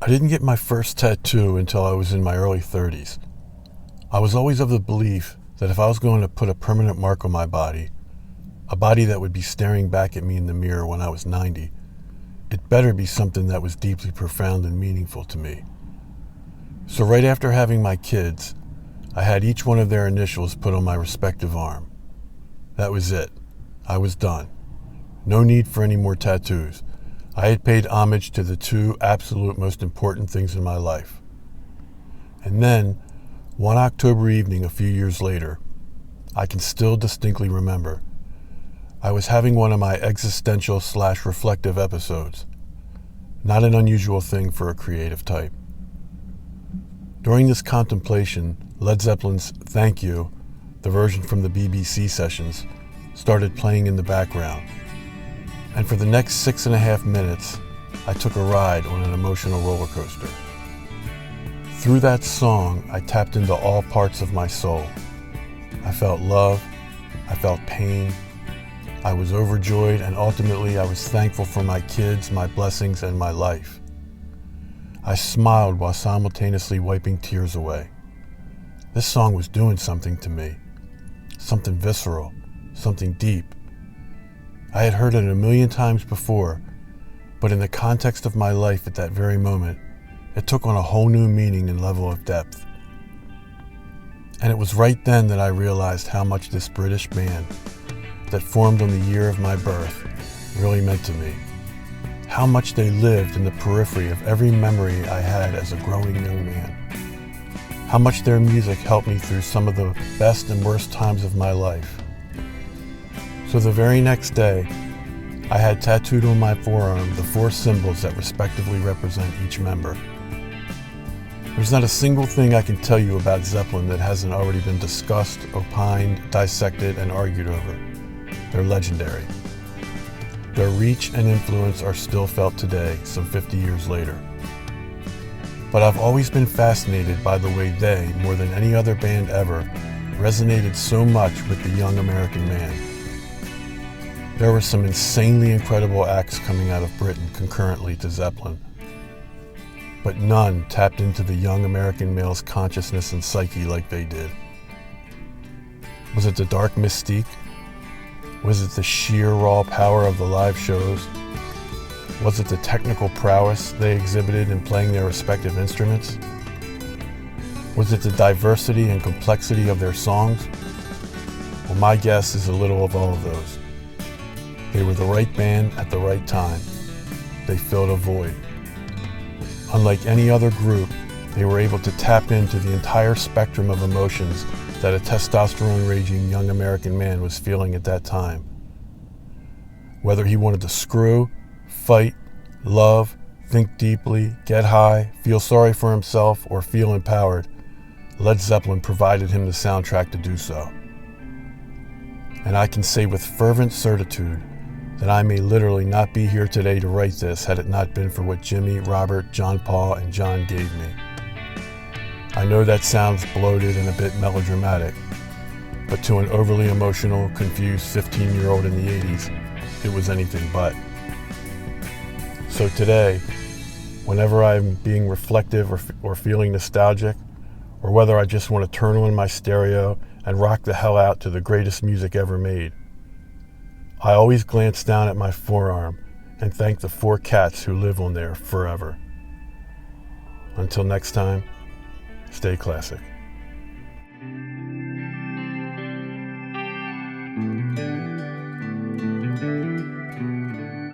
I didn't get my first tattoo until I was in my early 30s. I was always of the belief that if I was going to put a permanent mark on my body, a body that would be staring back at me in the mirror when I was 90, it better be something that was deeply profound and meaningful to me. So right after having my kids, I had each one of their initials put on my respective arm. That was it. I was done. No need for any more tattoos. I had paid homage to the two absolute most important things in my life. And then, one October evening a few years later, I can still distinctly remember, I was having one of my existential/reflective episodes. Not an unusual thing for a creative type. During this contemplation, Led Zeppelin's Thank You, the version from the BBC sessions, started playing in the background. And for the next 6.5 minutes, I took a ride on an emotional roller coaster. Through that song, I tapped into all parts of my soul. I felt love, I felt pain, I was overjoyed, and ultimately I was thankful for my kids, my blessings, and my life. I smiled while simultaneously wiping tears away. This song was doing something to me, something visceral, something deep. I had heard it a million times before, but in the context of my life at that very moment, it took on a whole new meaning and level of depth. And it was right then that I realized how much this British band that formed on the year of my birth really meant to me. How much they lived in the periphery of every memory I had as a growing young man. How much their music helped me through some of the best and worst times of my life. So the very next day, I had tattooed on my forearm the 4 symbols that respectively represent each member. There's not a single thing I can tell you about Zeppelin that hasn't already been discussed, opined, dissected, and argued over. They're legendary. Their reach and influence are still felt today, some 50 years later. But I've always been fascinated by the way they, more than any other band ever, resonated so much with the young American man. There were some insanely incredible acts coming out of Britain concurrently to Zeppelin, but none tapped into the young American male's consciousness and psyche like they did. Was it the dark mystique? Was it the sheer raw power of the live shows? Was it the technical prowess they exhibited in playing their respective instruments? Was it the diversity and complexity of their songs? Well, my guess is a little of all of those. They were the right band at the right time. They filled a void. Unlike any other group, they were able to tap into the entire spectrum of emotions that a testosterone-raging young American man was feeling at that time. Whether he wanted to screw, fight, love, think deeply, get high, feel sorry for himself, or feel empowered, Led Zeppelin provided him the soundtrack to do so. And I can say with fervent certitude that I may literally not be here today to write this had it not been for what Jimmy, Robert, John Paul, and John gave me. I know that sounds bloated and a bit melodramatic, but to an overly emotional, confused 15-year-old in the 80s, it was anything but. So today, whenever I'm being reflective or feeling nostalgic, or whether I just want to turn on my stereo and rock the hell out to the greatest music ever made, I always glance down at my forearm and thank the 4 cats who live on there forever. Until next time, stay classic.